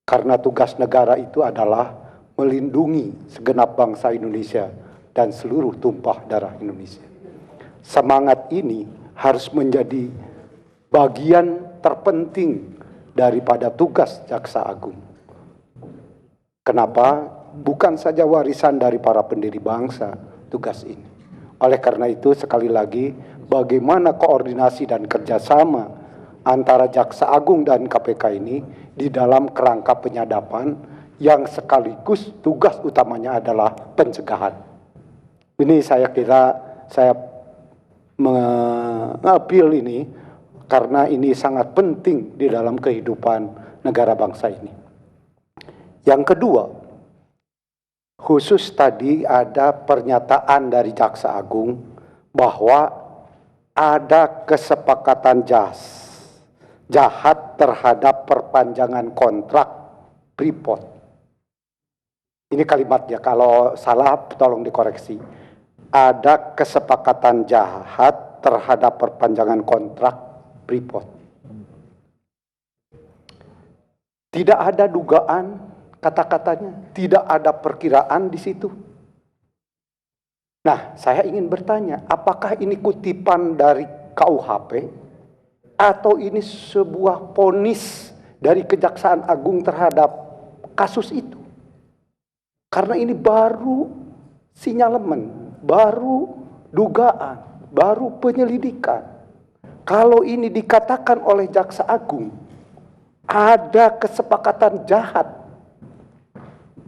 Karena tugas negara itu adalah melindungi segenap bangsa Indonesia dan seluruh tumpah darah Indonesia. Semangat ini harus menjadi bagian terpenting daripada tugas Jaksa Agung. Kenapa? Bukan saja warisan dari para pendiri bangsa tugas ini. Oleh karena itu, sekali lagi, bagaimana koordinasi dan kerjasama antara Jaksa Agung dan KPK ini di dalam kerangka penyadapan yang sekaligus tugas utamanya adalah pencegahan. Ini saya kira saya mengambil ini karena ini sangat penting di dalam kehidupan negara bangsa ini. Yang kedua, khusus tadi ada pernyataan dari Jaksa Agung bahwa ada kesepakatan jahat terhadap perpanjangan kontrak Freeport. Ini kalimatnya, kalau salah tolong dikoreksi. Ada kesepakatan jahat terhadap perpanjangan kontrak Freeport. Tidak ada dugaan, kata-katanya, tidak ada perkiraan di situ. Nah, saya ingin bertanya, apakah ini kutipan dari KUHP atau ini sebuah vonis dari Kejaksaan Agung terhadap kasus itu? Karena ini baru sinyalemen, baru dugaan, baru penyelidikan. Kalau ini dikatakan oleh Jaksa Agung, ada kesepakatan jahat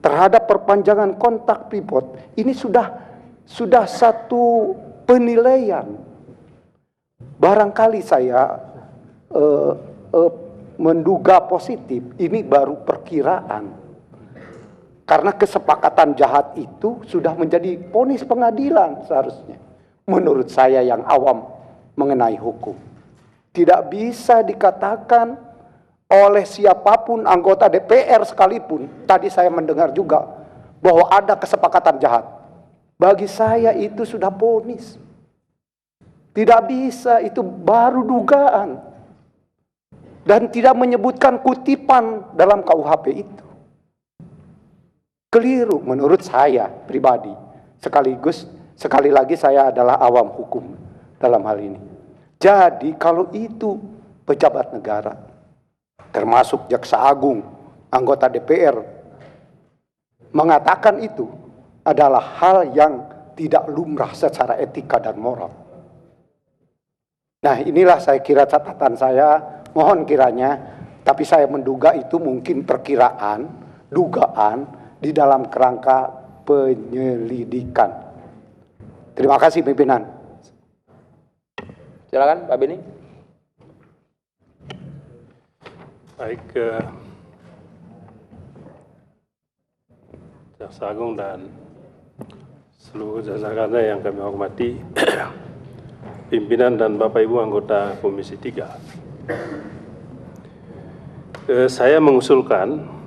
terhadap perpanjangan kontrak Freeport, ini sudah satu penilaian. Barangkali saya menduga positif, ini baru perkiraan. Karena kesepakatan jahat itu sudah menjadi vonis pengadilan seharusnya. Menurut saya yang awam mengenai hukum. Tidak bisa dikatakan oleh siapapun anggota DPR sekalipun. Tadi saya mendengar juga bahwa ada kesepakatan jahat. Bagi saya itu sudah vonis. Tidak bisa, itu baru dugaan. Dan tidak menyebutkan kutipan dalam KUHP itu. Keliru menurut saya pribadi. Sekali lagi saya adalah awam hukum dalam hal ini. Jadi kalau itu pejabat negara, termasuk Jaksa Agung, anggota DPR, mengatakan itu adalah hal yang tidak lumrah secara etika dan moral. Nah, inilah saya kira catatan saya, mohon kiranya, tapi saya menduga itu mungkin perkiraan, dugaan, di dalam kerangka penyelidikan. Terima kasih pimpinan. Silakan Pak Beni. Baik, Jaksa Agung dan seluruh jajarannya yang kami hormati, pimpinan dan Bapak Ibu anggota Komisi 3. Saya mengusulkan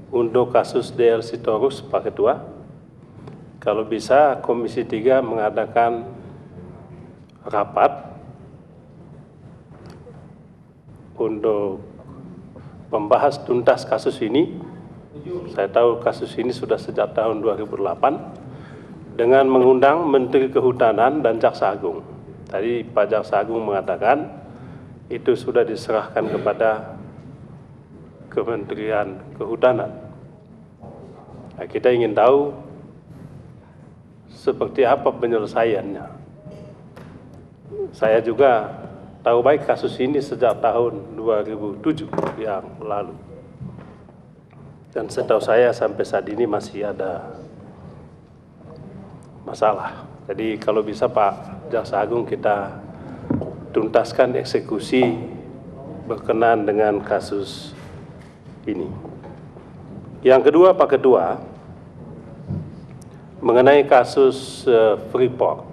untuk kasus DR Sitorus, Pak Ketua, kalau bisa Komisi 3 mengadakan rapat untuk membahas tuntas kasus ini. Saya tahu kasus ini sudah sejak tahun 2008 dengan mengundang Menteri Kehutanan dan Jaksa Agung. Tadi Pak Jaksa Agung mengatakan itu sudah diserahkan kepada Kementerian Kehutanan. Nah, kita ingin tahu seperti apa penyelesaiannya. Saya juga tahu baik kasus ini sejak tahun 2007 yang lalu. Dan setahu saya sampai saat ini masih ada masalah. Jadi kalau bisa Pak Jaksa Agung kita tuntaskan eksekusi berkenaan dengan kasus ini. Yang kedua, Pak Ketua, mengenai kasus Freeport.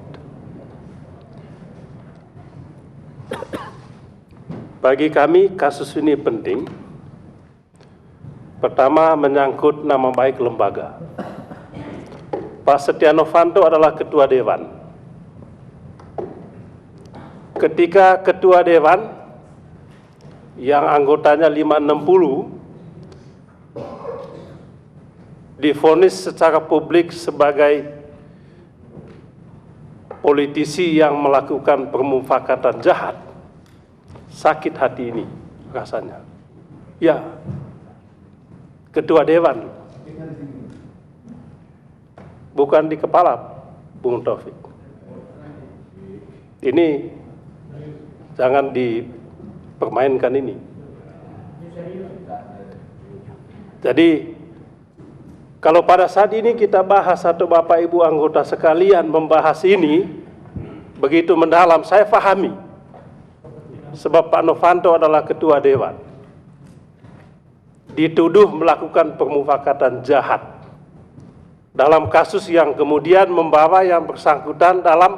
Bagi kami kasus ini penting. Pertama, menyangkut nama baik lembaga. Pak Setia Novanto adalah Ketua Dewan. Ketika Ketua Dewan yang anggotanya 560 divonis secara publik sebagai politisi yang melakukan permufakatan jahat, sakit hati ini rasanya. Ya, ketua dewan, bukan di kepala, Bung Taufik. Ini jangan dipermainkan ini. Jadi, kalau pada saat ini kita bahas atau Bapak Ibu anggota sekalian membahas ini begitu mendalam, saya pahami. Sebab Pak Novanto adalah ketua dewan. Dituduh melakukan permufakatan jahat dalam kasus yang kemudian membawa yang bersangkutan dalam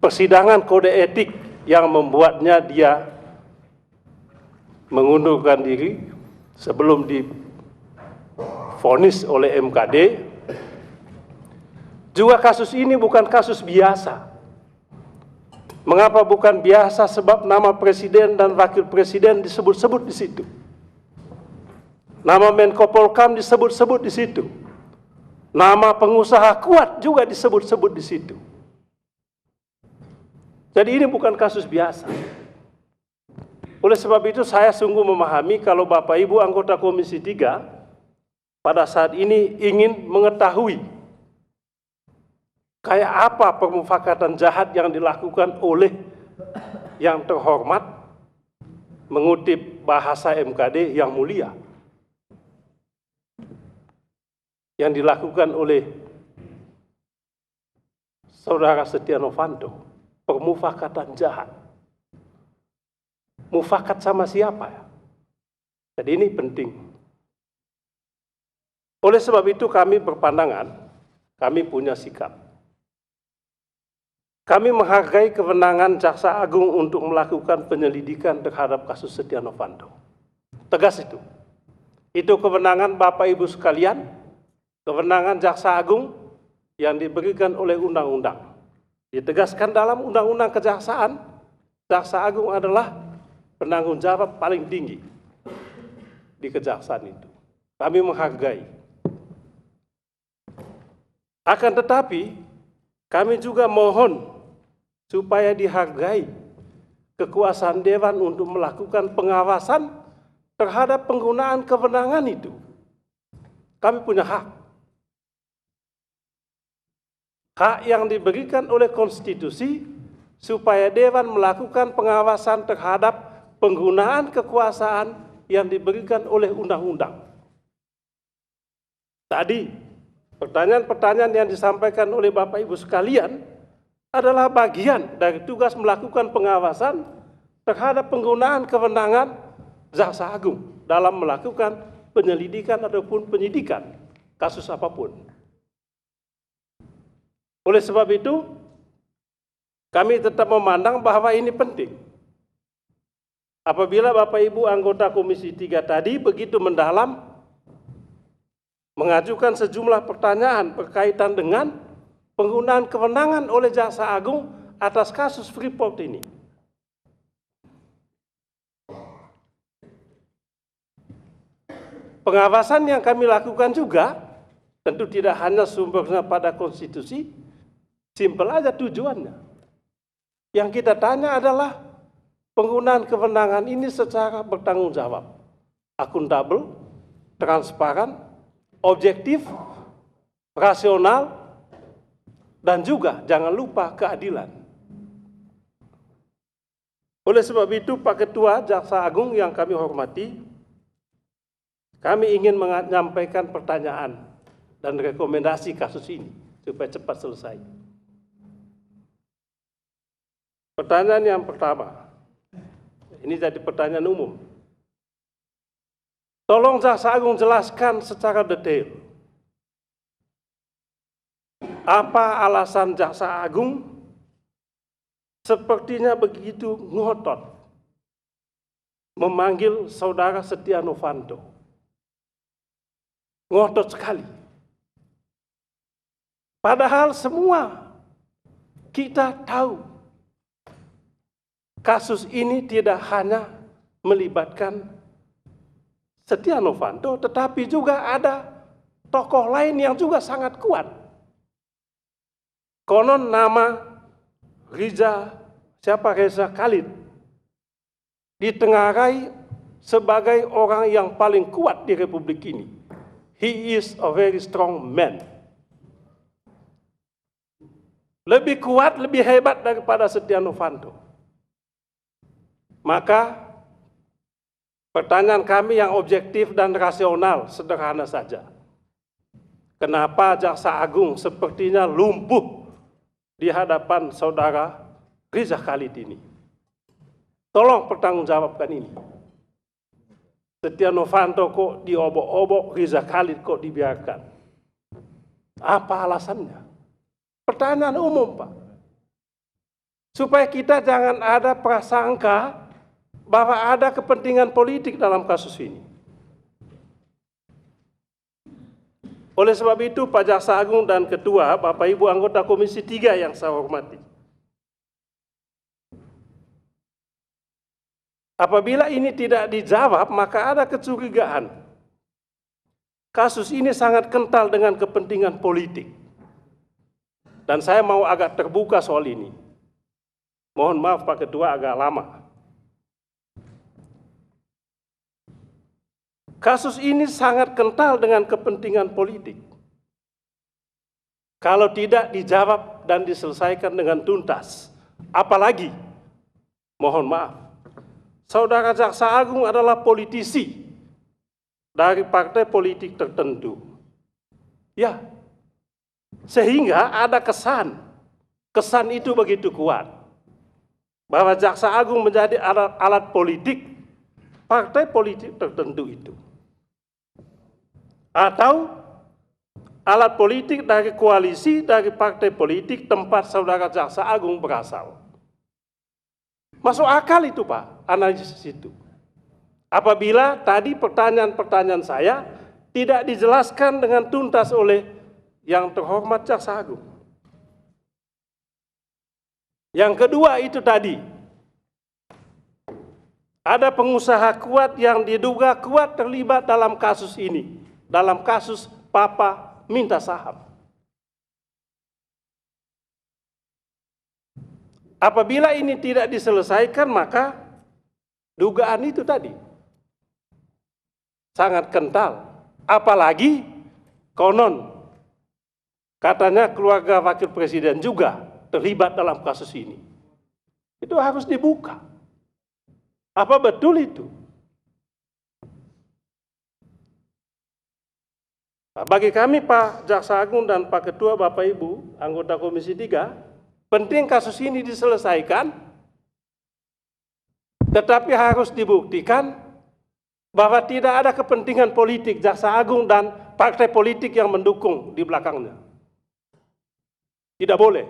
persidangan kode etik yang membuatnya dia mengundurkan diri sebelum divonis oleh MKD. Juga kasus ini bukan kasus biasa. Mengapa bukan biasa? Sebab nama presiden dan wakil presiden disebut-sebut di situ. Nama Menko Polkam disebut-sebut di situ. Nama pengusaha kuat juga disebut-sebut di situ. Jadi ini bukan kasus biasa. Oleh sebab itu saya sungguh memahami kalau Bapak Ibu anggota Komisi 3 pada saat ini ingin mengetahui kayak apa permufakatan jahat yang dilakukan oleh yang terhormat, mengutip bahasa MKD, yang mulia, yang dilakukan oleh Saudara Setia Novanto, permufakatan jahat. Mufakat sama siapa ya? Jadi ini penting. Oleh sebab itu kami berpandangan, kami punya sikap. Kami menghargai kewenangan Jaksa Agung untuk melakukan penyelidikan terhadap kasus Setia Novanto. Tegas itu. Itu kewenangan Bapak Ibu sekalian, kewenangan Jaksa Agung yang diberikan oleh undang-undang. Ditegaskan dalam Undang-Undang Kejaksaan, Jaksa Agung adalah penanggung jawab paling tinggi di kejaksaan itu. Kami menghargai. Akan tetapi, kami juga mohon supaya dihargai kekuasaan Dewan untuk melakukan pengawasan terhadap penggunaan kewenangan itu. Kami punya hak. Hak yang diberikan oleh konstitusi supaya Dewan melakukan pengawasan terhadap penggunaan kekuasaan yang diberikan oleh undang-undang. Tadi, pertanyaan-pertanyaan yang disampaikan oleh Bapak Ibu sekalian adalah bagian dari tugas melakukan pengawasan terhadap penggunaan kewenangan Jaksa Agung dalam melakukan penyelidikan ataupun penyidikan kasus apapun. Oleh sebab itu, kami tetap memandang bahwa ini penting. Apabila Bapak Ibu anggota Komisi 3 tadi begitu mendalam mengajukan sejumlah pertanyaan berkaitan dengan penggunaan kewenangan oleh Jaksa Agung atas kasus Freeport ini. Pengawasan yang kami lakukan juga tentu tidak hanya sumbernya pada konstitusi, simpel aja tujuannya. Yang kita tanya adalah penggunaan kewenangan ini secara bertanggung jawab, akuntabel, transparan, objektif, rasional, dan juga jangan lupa keadilan. Oleh sebab itu, Pak Ketua Jaksa Agung yang kami hormati, kami ingin menyampaikan pertanyaan dan rekomendasi kasus ini supaya cepat selesai. Pertanyaan yang pertama, ini jadi pertanyaan umum. Tolong Jaksa Agung jelaskan secara detail apa alasan Jaksa Agung sepertinya begitu ngotot memanggil Saudara Setia Novanto. Ngotot sekali. Padahal semua kita tahu kasus ini tidak hanya melibatkan Setia Novanto, tetapi juga ada tokoh lain yang juga sangat kuat. Konon nama Reza Khalid ditengarai sebagai orang yang paling kuat di Republik ini. He is a very strong man. Lebih kuat, lebih hebat daripada Setia Novanto. Maka pertanyaan kami yang objektif dan rasional sederhana saja. Kenapa Jaksa Agung sepertinya lumpuh di hadapan saudara Reza Khalid ini? Tolong pertanggungjawabkan ini. Setia Novanto kok diobok-obok, Reza Khalid kok dibiarkan. Apa alasannya? Pertanyaan umum, Pak. Supaya kita jangan ada prasangka bahwa ada kepentingan politik dalam kasus ini. Oleh sebab itu, Pak Jaksa Agung dan Ketua, Bapak Ibu anggota Komisi 3 yang saya hormati. Apabila ini tidak dijawab, maka ada kecurigaan. Kasus ini sangat kental dengan kepentingan politik. Dan saya mau agak terbuka soal ini. Mohon maaf Pak Ketua agak lama. Kasus ini sangat kental dengan kepentingan politik. Kalau tidak dijawab dan diselesaikan dengan tuntas, apalagi, mohon maaf, Saudara Jaksa Agung adalah politisi dari partai politik tertentu. Ya, sehingga ada kesan itu begitu kuat, bahwa Jaksa Agung menjadi alat politik partai politik tertentu itu. Atau alat politik dari koalisi dari partai politik tempat Saudara Jaksa Agung berasal. Masuk akal itu Pak, analisis itu. Apabila tadi pertanyaan-pertanyaan saya tidak dijelaskan dengan tuntas oleh yang terhormat Jaksa Agung. Yang kedua itu tadi, ada pengusaha kuat yang diduga kuat terlibat dalam kasus ini, dalam kasus Papa minta saham. Apabila ini tidak diselesaikan, maka dugaan itu tadi sangat kental. Apalagi konon katanya keluarga wakil presiden juga terlibat dalam kasus ini. Itu harus dibuka. Apa betul itu? Bagi kami Pak Jaksa Agung dan Pak Ketua, Bapak Ibu anggota Komisi 3, penting kasus ini diselesaikan, tetapi harus dibuktikan bahwa tidak ada kepentingan politik Jaksa Agung dan partai politik yang mendukung di belakangnya. Tidak boleh.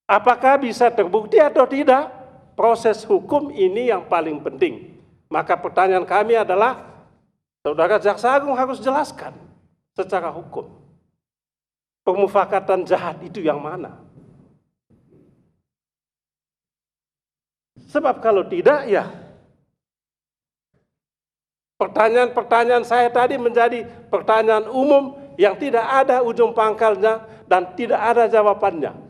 Apakah bisa terbukti atau tidak? Proses hukum ini yang paling penting. Maka pertanyaan kami adalah, Saudara Jaksa Agung harus jelaskan secara hukum. Pemufakatan jahat itu yang mana? Sebab kalau tidak, ya pertanyaan-pertanyaan saya tadi menjadi pertanyaan umum yang tidak ada ujung pangkalnya dan tidak ada jawabannya.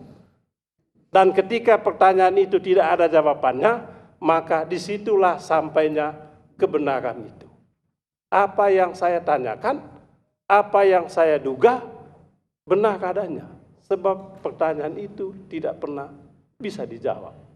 Dan ketika pertanyaan itu tidak ada jawabannya, maka disitulah sampainya kebenaran itu. Apa yang saya tanyakan, apa yang saya duga, benar adanya. Sebab pertanyaan itu tidak pernah bisa dijawab.